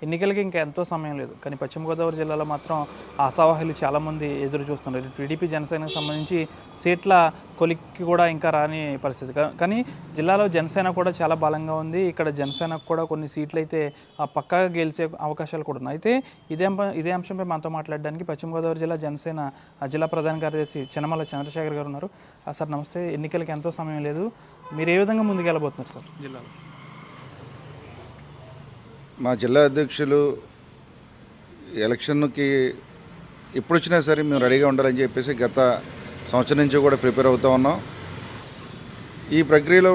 ఎన్నికలకి ఇంకా ఎంతో సమయం లేదు. కానీ పశ్చిమ గోదావరి జిల్లాలో మాత్రం ఆశావాహులు చాలామంది ఎదురు చూస్తున్నారు. టీడీపీ జనసేనకు సంబంధించి సీట్ల కొలిక్కి కూడా ఇంకా రాని పరిస్థితి. కానీ జిల్లాలో జనసేన కూడా చాలా బలంగా ఉంది. ఇక్కడ జనసేనకు కూడా కొన్ని సీట్లు అయితే పక్కాగా గెలిచే అవకాశాలు కూడా ఉన్నాయి. అయితే ఇదే అంశంపై మనతో మాట్లాడడానికి పశ్చిమ గోదావరి జిల్లా జనసేన జిల్లా ప్రధాన కార్యదర్శి చినమల చంద్రశేఖర్ గారు ఉన్నారు. సార్ నమస్తే. ఎన్నికలకి ఎంతో సమయం లేదు, మీరు ఏ విధంగా ముందుకెళ్ళబోతున్నారు సార్ జిల్లాలో? మా జిల్లా అధ్యక్షులు ఎలక్షన్కి ఎప్పుడు వచ్చినా సరే మేము రెడీగా ఉండాలని చెప్పేసి గత సంవత్సరం నుంచి కూడా ప్రిపేర్ అవుతూ ఉన్నాం. ఈ ప్రక్రియలో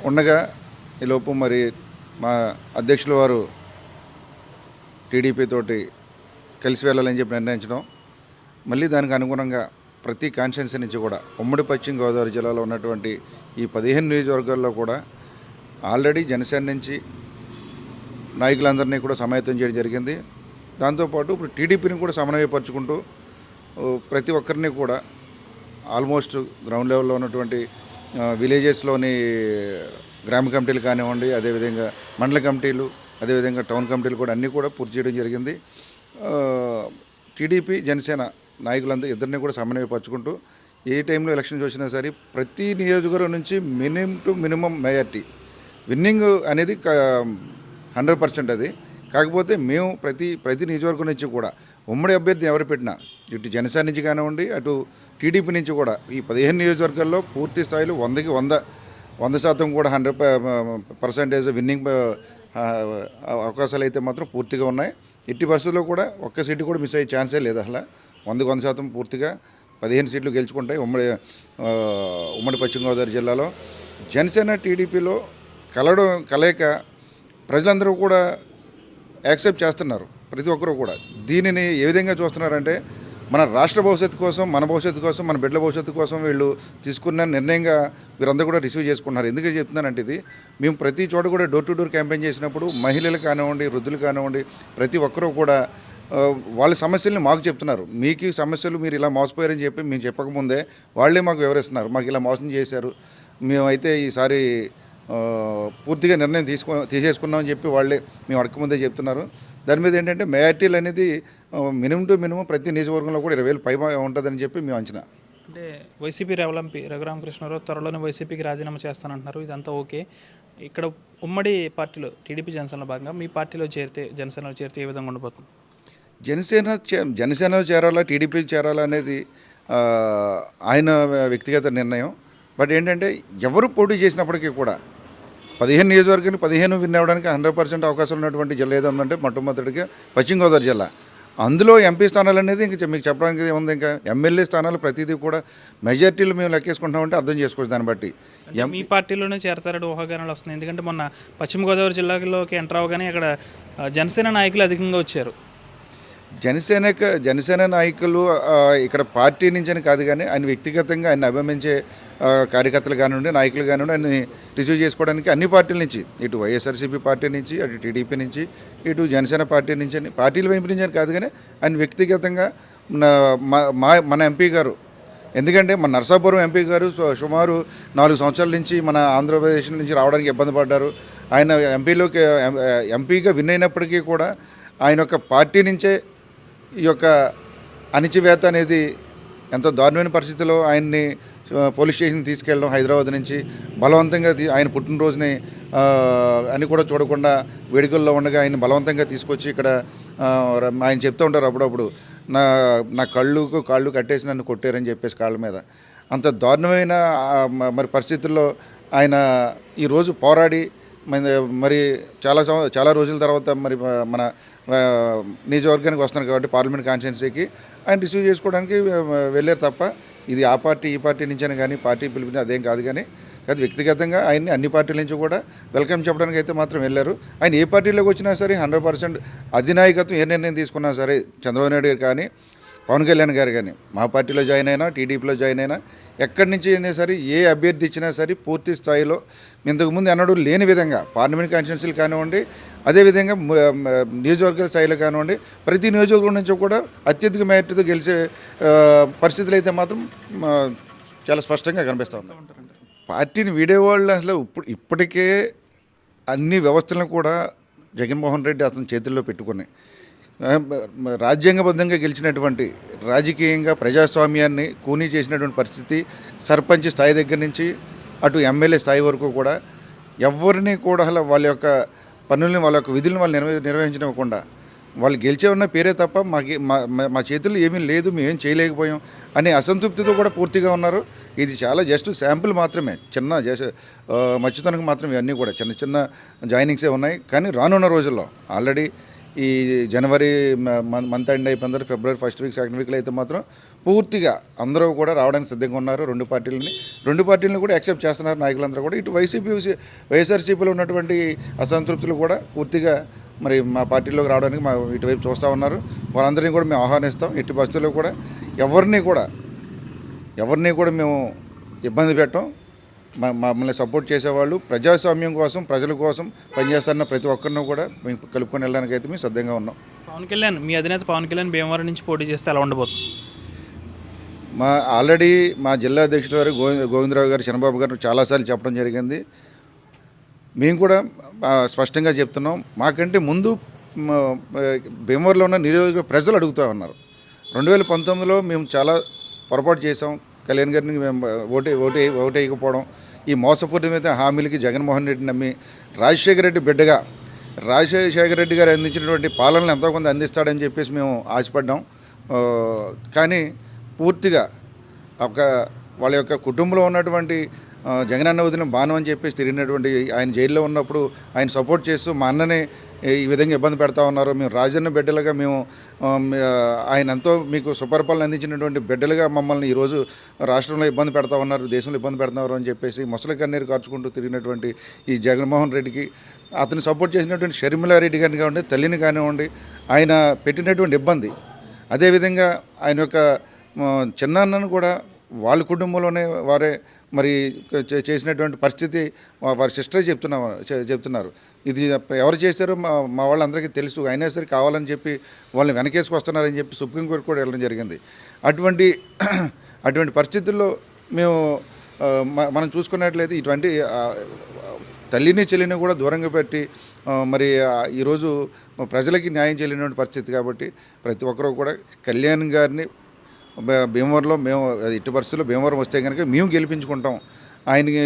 ఉండగా ఈలోపు మరి మా అధ్యక్షుల వారు టీడీపీ తోటి కలిసి వెళ్ళాలని చెప్పి నిర్ణయించడం, మళ్ళీ దానికి అనుగుణంగా ప్రతి కాన్స్టిట్యున్సీ నుంచి కూడా ఉమ్మడి పశ్చిమ గోదావరి జిల్లాలో ఉన్నటువంటి ఈ 15 నియోజకవర్గాల్లో కూడా ఆల్రెడీ జనసేన నుంచి నాయకులందరినీ కూడా సమాయత్తం చేయడం జరిగింది. దాంతోపాటు ఇప్పుడు టీడీపీని కూడా సమన్వయపరుచుకుంటూ ప్రతి ఒక్కరిని కూడా ఆల్మోస్ట్ గ్రౌండ్ లెవెల్లో ఉన్నటువంటి విలేజెస్లోని గ్రామ కమిటీలు కానివ్వండి, అదేవిధంగా మండల కమిటీలు, అదేవిధంగా టౌన్ కమిటీలు కూడా అన్నీ కూడా పూర్తి చేయడం జరిగింది. టీడీపీ జనసేన నాయకులందరూ ఇద్దరిని కూడా సమన్వయపరుచుకుంటూ ఏ టైంలో ఎలక్షన్స్ వచ్చినా సరే ప్రతి నియోజకవర్గం నుంచి మినిమం మెజార్టీ విన్నింగ్ అనేది 100% అది. కాకపోతే మేము ప్రతి నియోజకవర్గం నుంచి కూడా ఉమ్మడి అభ్యర్థిని ఎవరు పెట్టినా ఇటు జనసేన నుంచి కానివ్వండి, అటు టీడీపీ నుంచి కూడా ఈ 15 నియోజకవర్గాల్లో పూర్తి స్థాయిలో 100కి 100% కూడా 100% విన్నింగ్ అవకాశాలు అయితే మాత్రం పూర్తిగా ఉన్నాయి. ఎట్టి పరిస్థితుల్లో కూడా ఒక్క సీటు కూడా మిస్ అయ్యే ఛాన్సే లేదు. అసలు 100% పూర్తిగా 15 సీట్లు గెలుచుకుంటాయి ఉమ్మడి పశ్చిమ గోదావరి జిల్లాలో. జనసేన టీడీపీలో కలయిక ప్రజలందరూ కూడా యాక్సెప్ట్ చేస్తున్నారు. ప్రతి ఒక్కరూ కూడా దీనిని ఏ విధంగా చూస్తున్నారంటే మన రాష్ట్ర భవిష్యత్తు కోసం, మన భవిష్యత్తు కోసం, మన బిడ్డల భవిష్యత్తు కోసం వీళ్ళు తీసుకున్న నిర్ణయంగా వీరందరూ కూడా రిసీవ్ చేసుకుంటున్నారు. ఎందుకు చెప్తున్నానంటే ఇది మేము ప్రతి చోట కూడా డోర్ టు డోర్ క్యాంపెయిన్ చేసినప్పుడు మహిళలు కానివ్వండి, వృద్ధులు కానివ్వండి, ప్రతి ఒక్కరూ కూడా వాళ్ళ సమస్యల్ని మాకు చెప్తున్నారు. మీకు సమస్యలు మీరు ఇలా మోసపోయారని చెప్పి మేము చెప్పకముందే వాళ్ళే మాకు వివరిస్తున్నారు. మాకు ఇలా మోసం చేశారు, మేమైతే ఈసారి పూర్తిగా నిర్ణయం తీసేసుకున్నామని చెప్పి వాళ్ళే మేము అడగకముందే చెప్తున్నారు. దాని మీద ఏంటంటే మెజార్టీలు అనేది మినిమం టు మినిమం ప్రతి నియోజకవర్గంలో కూడా 20,000 పై ఉంటుందని చెప్పి మేము అంచనా. అంటే వైసీపీ రెవలంపి రఘురామకృష్ణరావు త్వరలోనే వైసీపీకి రాజీనామా చేస్తానంటున్నారు. ఇదంతా ఓకే. ఇక్కడ ఉమ్మడి పార్టీలో టీడీపీ జనసేనలో భాగంగా మీ పార్టీలో జనసేనలో చేరితే ఏ విధంగా ఉండబోతుంది? జనసేనలో చేరాలా, టీడీపీ చేరాలా అనేది ఆయన వ్యక్తిగత నిర్ణయం. బట్ ఏంటంటే ఎవరు పోటీ చేసినప్పటికీ కూడా 15 నియోజకవర్గానికి 15 విన్ అవ్వడానికి 100% అవకాశం ఉన్నటువంటి జిల్లా ఏదంటే మొట్టమొదటిగా పశ్చిమ గోదావరి జిల్లా. అందులో ఎంపీ స్థానాలు అనేది ఇంకా మీకు చెప్పడానికి ఏముంది, ఇంకా ఎమ్మెల్యే స్థానాలు ప్రతిదీ కూడా మెజార్టీలు మేము లెక్కేసుకుంటామంటే అర్థం చేసుకోవచ్చు. దాన్ని బట్టి మీ పార్టీలోనే చేరతారని ఊహాగానాలు వస్తున్నాయి. ఎందుకంటే మొన్న పశ్చిమ గోదావరి జిల్లాలోకి ఎంటర్ అవ్వగానే అక్కడ జనసేన నాయకులు అధికంగా వచ్చారు. జనసేన నాయకులు ఇక్కడ పార్టీ నుంచి అని కాదు, కానీ ఆయన వ్యక్తిగతంగా ఆయన అభిమానించే కార్యకర్తలు కానివ్వండి, నాయకులు కానివ్వండి, ఆయన రిసీవ్ చేసుకోవడానికి అన్ని పార్టీల నుంచి, ఇటు వైఎస్ఆర్సీపీ పార్టీ నుంచి, అటు టీడీపీ నుంచి, ఇటు జనసేన పార్టీ నుంచి అని పార్టీల వైపు నుంచి అని కాదు, కానీ ఆయన వ్యక్తిగతంగా మన ఎంపీ గారు, ఎందుకంటే మన నరసాపురం ఎంపీ గారు సుమారు 4 సంవత్సరాల నుంచి మన ఆంధ్రప్రదేశ్ నుంచి రావడానికి ఇబ్బంది పడ్డారు. ఆయన ఎంపీగా విన్ అయినప్పటికీ కూడా ఆయన యొక్క పార్టీ నుంచే ఈ యొక్క అణిచివేత అనేది ఎంతో దారుణమైన పరిస్థితిలో ఆయన్ని పోలీస్ స్టేషన్ తీసుకెళ్ళడం, హైదరాబాద్ నుంచి బలవంతంగా ఆయన పుట్టినరోజుని అని కూడా చూడకుండా వేడుకల్లో ఉండగా ఆయన బలవంతంగా తీసుకొచ్చి ఇక్కడ ఆయన చెప్తూ ఉంటారు అప్పుడప్పుడు, నా కాళ్ళు కట్టేసి నన్ను కొట్టారని చెప్పేసి కాళ్ళ మీద. అంత దారుణమైన మరి పరిస్థితుల్లో ఆయన ఈరోజు పోరాడి మరి చాలా రోజుల తర్వాత మరి మన నియోజకవర్గానికి వస్తున్నారు కాబట్టి పార్లమెంట్ కాన్స్టిట్యున్సీకి ఆయన రిసీవ్ చేసుకోవడానికి వెళ్ళారు తప్ప ఇది ఆ పార్టీ ఈ పార్టీ నుంచని కానీ పార్టీ పిలిపించి అదేం కాదు. కానీ వ్యక్తిగతంగా ఆయన్ని అన్ని పార్టీల నుంచి కూడా వెల్కమ్ చెప్పడానికి అయితే మాత్రం వెళ్ళారు. ఆయన ఏ పార్టీలోకి వచ్చినా సరే 100% అధినాయకత్వం ఏ నిర్ణయం తీసుకున్నా సరే చంద్రబాబు నాయుడు గారు కానీ పవన్ కళ్యాణ్ గారు కానీ మా పార్టీలో జాయిన్ అయినా, టీడీపీలో జాయిన్ అయినా, ఎక్కడి నుంచి అయినా సరే ఏ అభ్యర్థి ఇచ్చినా సరే పూర్తి స్థాయిలో ఇంతకుముందు అన్నడు లేని విధంగా పార్లమెంట్ కాన్స్టిట్యున్సీలు కానివ్వండి, అదేవిధంగా నియోజకవర్గాల స్థాయిలో కానివ్వండి, ప్రతి నియోజకవర్గం నుంచి కూడా అత్యధిక మెజార్టీతో గెలిచే పరిస్థితులు అయితే మాత్రం చాలా స్పష్టంగా కనిపిస్తూ ఉన్నాయి. పార్టీని వీడేవాళ్ళు అసలు ఇప్పటికే అన్ని వ్యవస్థలను కూడా జగన్మోహన్ రెడ్డి అతని చేతుల్లో పెట్టుకుని రాజ్యాంగబద్ధంగా గెలిచినటువంటి రాజకీయంగా ప్రజాస్వామ్యాన్ని కూనీ చేసినటువంటి పరిస్థితి సర్పంచ్ స్థాయి దగ్గర నుంచి అటు ఎమ్మెల్యే స్థాయి వరకు కూడా ఎవరిని కూడా అసలు వాళ్ళ యొక్క పనుల్ని వాళ్ళ యొక్క విధులను వాళ్ళు నిర్వహించనివ్వకుండా వాళ్ళు గెలిచే ఉన్న పేరే తప్ప మా చేతుల్లో ఏమీ లేదు, మేమేం చేయలేకపోయాం అనే అసంతృప్తితో కూడా పూర్తిగా ఉన్నారు. ఇది చాలా జస్ట్ శాంపుల్ మాత్రమే, చిన్న మంచితనకు మాత్రం ఇవన్నీ కూడా చిన్న చిన్న జాయినింగ్సే ఉన్నాయి. కానీ రానున్న రోజుల్లో ఆల్రెడీ ఈ జనవరి మంత్ ఎండ్ అయిపోయిన తర్వాత ఫిబ్రవరి ఫస్ట్ వీక్ సెకండ్ వీక్లో అయితే మాత్రం పూర్తిగా అందరూ కూడా రావడానికి సిద్ధంగా ఉన్నారు. రెండు పార్టీలని కూడా యాక్సెప్ట్ చేస్తున్నారు నాయకులందరూ కూడా. ఇటు వైఎస్ఆర్సీపీలో ఉన్నటువంటి అసంతృప్తులు కూడా పూర్తిగా మరి మా పార్టీలోకి రావడానికి ఇటువైపు చూస్తూ ఉన్నారు. వారందరినీ కూడా మేము ఆహ్వానిస్తాం. ఎట్టి పరిస్థితుల్లో కూడా ఎవరిని కూడా మేము ఇబ్బంది పెట్టాం. మమ్మల్ని సపోర్ట్ చేసేవాళ్ళు ప్రజాస్వామ్యం కోసం ప్రజల కోసం పనిచేస్తున్న ప్రతి ఒక్కరిని కూడా మేము కలుపుకొని వెళ్ళడానికి అయితే మేము సిద్ధంగా ఉన్నాం. పవన్ కళ్యాణ్, మీ అధినేత పవన్ కళ్యాణ్ భీమవరం నుంచి పోటీ చేస్తే ఎలా ఉండబోతుంది? ఆల్రెడీ మా జిల్లా అధ్యక్షుడు గారు గోవిందరావు గారు, చంద్రబాబు గారు చాలాసార్లు చెప్పడం జరిగింది. మేము కూడా స్పష్టంగా చెప్తున్నాం. మాకంటే ముందు భీమవరంలో ఉన్న నియోజకవర్గ ప్రజలు అడుగుతూ ఉన్నారు. 2019లో మేము చాలా పొరపాటు చేసాం. కళ్యాణ్ గారిని మేము ఓటేయకపోవడం, ఈ మోసపూరితమైన హామీలకి జగన్మోహన్ రెడ్డి నమ్మి రాజశేఖర రెడ్డి గారు అందించినటువంటి పాలనలు ఎంతో కొంత అందిస్తాడని చెప్పేసి మేము ఆశపడ్డాం. కానీ పూర్తిగా వాళ్ళ యొక్క కుటుంబంలో ఉన్నటువంటి జగనన్న వదిన బాణం అని చెప్పేసి తిరిగినటువంటి ఆయన జైల్లో ఉన్నప్పుడు ఆయన సపోర్ట్ చేస్తూ మా అన్నని ఈ విధంగా ఇబ్బంది పెడతా ఉన్నారు. మేము రాజన్న బిడ్డలుగా ఆయన ఎంతో మీకు సుపరిపాలన అందించినటువంటి బిడ్డలుగా మమ్మల్ని ఈరోజు రాష్ట్రంలో ఇబ్బంది పెడతా ఉన్నారు, దేశంలో ఇబ్బంది పెడుతున్నారు అని చెప్పేసి ముసలి కన్నీరు కార్చుకుంటూ తిరిగినటువంటి ఈ జగన్మోహన్ రెడ్డికి అతను సపోర్ట్ చేసినటువంటి షర్మిలారెడ్డి గారిని కానివ్వండి, తల్లిని కానివ్వండి, ఆయన పెట్టినటువంటి ఇబ్బంది, అదేవిధంగా ఆయన యొక్క చిన్నాన్నను కూడా వాళ్ళ కుటుంబంలోనే వారే మరి చేసినటువంటి పరిస్థితి వారి సిస్టరే చెప్తున్నారు. ఇది ఎవరు చేశారో మా వాళ్ళందరికీ తెలుసు. అయినా సరే కావాలని చెప్పి వాళ్ళని వెనకేసుకొస్తున్నారని చెప్పి సుప్రీంకోర్టు కూడా వెళ్ళడం జరిగింది. అటువంటి పరిస్థితుల్లో మనం చూసుకున్నట్లయితే ఇటువంటి తల్లిని చెల్లిని కూడా దూరంగా పెట్టి మరి ఈరోజు ప్రజలకి న్యాయం చేయలేనటువంటి పరిస్థితి. కాబట్టి ప్రతి ఒక్కరూ కూడా కళ్యాణ్ గారిని భీమవరంలో ఇటు పరిస్థితుల్లో భీమవరం వస్తే కనుక మేము గెలిపించుకుంటాం, ఆయనకి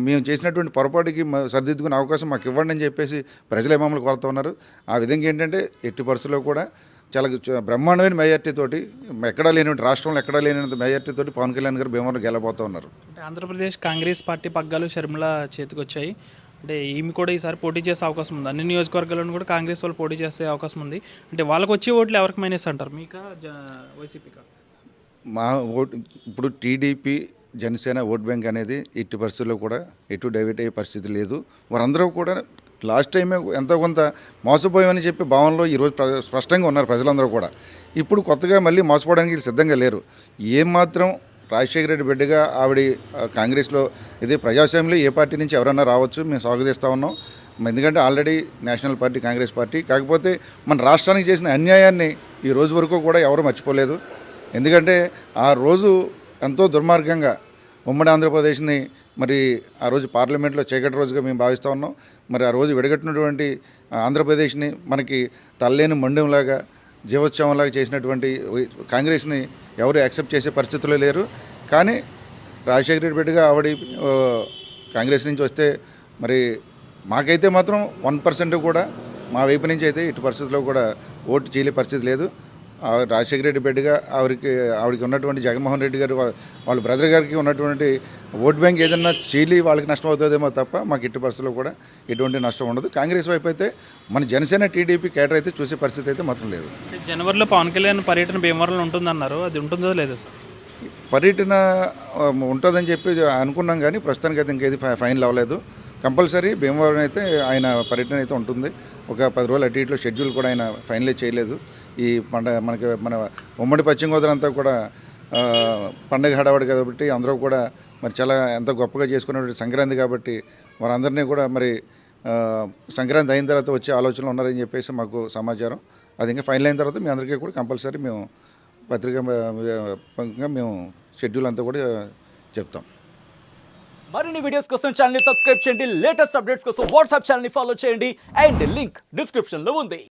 మేము చేసినటువంటి పొరపాటుకి సరిదిద్దుకునే అవకాశం మాకు ఇవ్వండి అని చెప్పేసి ప్రజలే మమ్మల్ని కోరుతూ ఉన్నారు. ఆ విధంగా ఏంటంటే ఎట్టి పరిస్థితుల్లో కూడా చాలా బ్రహ్మాండమైన మెజార్టీతోటి రాష్ట్రంలో ఎక్కడా లేనంత మెజార్టీతోటి పవన్ కళ్యాణ్ గారు భీమవరం గెలబోతూ ఉన్నారు. అంటే ఆంధ్రప్రదేశ్ కాంగ్రెస్ పార్టీ పగ్గాలు షర్మిల చేతికి వచ్చాయి. అంటే ఈమె కూడా ఈసారి పోటీ చేసే అవకాశం ఉంది. అన్ని నియోజకవర్గాలను కూడా కాంగ్రెస్ వాళ్ళు పోటీ చేసే అవకాశం ఉంది. అంటే వాళ్ళకి వచ్చే ఓట్లు ఎవరికి మైనస్ అంటారు, మీకా వైసీపీకా? మా ఓటు ఇప్పుడు టీడీపీ జనసేన ఓట్ బ్యాంక్ అనేది ఎట్టి పరిస్థితుల్లో కూడా ఎటు డైవర్ట్ అయ్యే పరిస్థితి లేదు. వారందరూ కూడా లాస్ట్ టైమే ఎంతో కొంత మోసపోయామని చెప్పి భావనలో ఈరోజు స్పష్టంగా ఉన్నారు ప్రజలందరూ కూడా. ఇప్పుడు కొత్తగా మళ్ళీ మోసపోవడానికి సిద్ధంగా లేరు. ఏమాత్రం రాజశేఖర రెడ్డి బిడ్డగా ఆవిడ కాంగ్రెస్లో ఇది ప్రజాస్వామ్యంలో ఏ పార్టీ నుంచి ఎవరైనా రావచ్చు, మేము స్వాగతిస్తూ ఉన్నాం. ఎందుకంటే already national party Congress party. కాకపోతే మన రాష్ట్రానికి చేసిన అన్యాయాన్ని ఈ రోజు వరకు కూడా ఎవరు మర్చిపోలేదు. ఎందుకంటే ఆ రోజు ఎంతో దుర్మార్గంగా ఉమ్మడి ఆంధ్రప్రదేశ్ని మరి ఆ రోజు పార్లమెంట్లో చీకటి రోజుగా మేము భావిస్తూ ఉన్నాం. మరి ఆ రోజు విడగట్టినటువంటి ఆంధ్రప్రదేశ్ని మనకి తల్లేని మండంలాగా జీవోత్సవంలాగా చేసినటువంటి కాంగ్రెస్ని ఎవరు యాక్సెప్ట్ చేసే పరిస్థితుల్లో లేరు. కానీ రాజశేఖర రెడ్డి బిడ్డగా ఆవిడ కాంగ్రెస్ నుంచి వస్తే మరి మాకైతే మాత్రం 1% కూడా మా వైపు నుంచి అయితే ఇటు పరిస్థితుల్లో కూడా ఓటు చేయలే పరిస్థితి లేదు. రాజశేఖర రెడ్డి బిడ్డగా ఆవిడకి ఉన్నటువంటి జగన్మోహన్ రెడ్డి గారు వాళ్ళ బ్రదర్ గారికి ఉన్నటువంటి ఓట్ బ్యాంక్ ఏదన్నా చీలి వాళ్ళకి నష్టం అవుతుందేమో తప్ప మాకు ఎట్టి పరిస్థితుల్లో కూడా ఎటువంటి నష్టం ఉండదు. కాంగ్రెస్ వైపు అయితే మన జనసేన టీడీపీ కేటర్ అయితే చూసే పరిస్థితి అయితే మాత్రం లేదు. జనవరిలో పవన్ కళ్యాణ్ పర్యటన భీమవరంలో ఉంటుందన్నారు, అది ఉంటుందో లేదో సార్? పర్యటన ఉంటుందని చెప్పి అనుకున్నాం, కానీ ప్రస్తుతానికి అయితే ఇంకేది ఫైనల్ అవ్వలేదు. కంపల్సరీ భీమవరం అయితే ఆయన పర్యటన అయితే ఉంటుంది. ఒక 10 రోజులు అటు ఇట్లో షెడ్యూల్ కూడా ఆయన ఫైనలైజ్ చేయలేదు. ఈ మన ఉమ్మడి పశ్చిమ గోదావరి అంతా కూడా పండగ హడావడి కాబట్టి అందరూ కూడా మరి చాలా ఎంతో గొప్పగా చేసుకునేటువంటి సంక్రాంతి కాబట్టి వారందరినీ కూడా మరి సంక్రాంతి అయిన తర్వాత వచ్చే ఆలోచనలు ఉన్నారని చెప్పేసి మాకు సమాచారం. అది ఇంకా ఫైనల్ అయిన తర్వాత మీ అందరికీ కూడా కంపల్సరీ మేము పత్రికా మేము షెడ్యూల్ అంతా కూడా చెప్తాం. మరిన్ని వీడియోస్ కోసం ఛానల్ ని సబ్స్క్రైబ్ చేయండి, లేటెస్ట్ అప్డేట్స్ కోసం వాట్సాప్ ఛానల్ ని ఫాలో చేయండి అండ్ లింక్ డిస్క్రిప్షన్ లో ఉంది.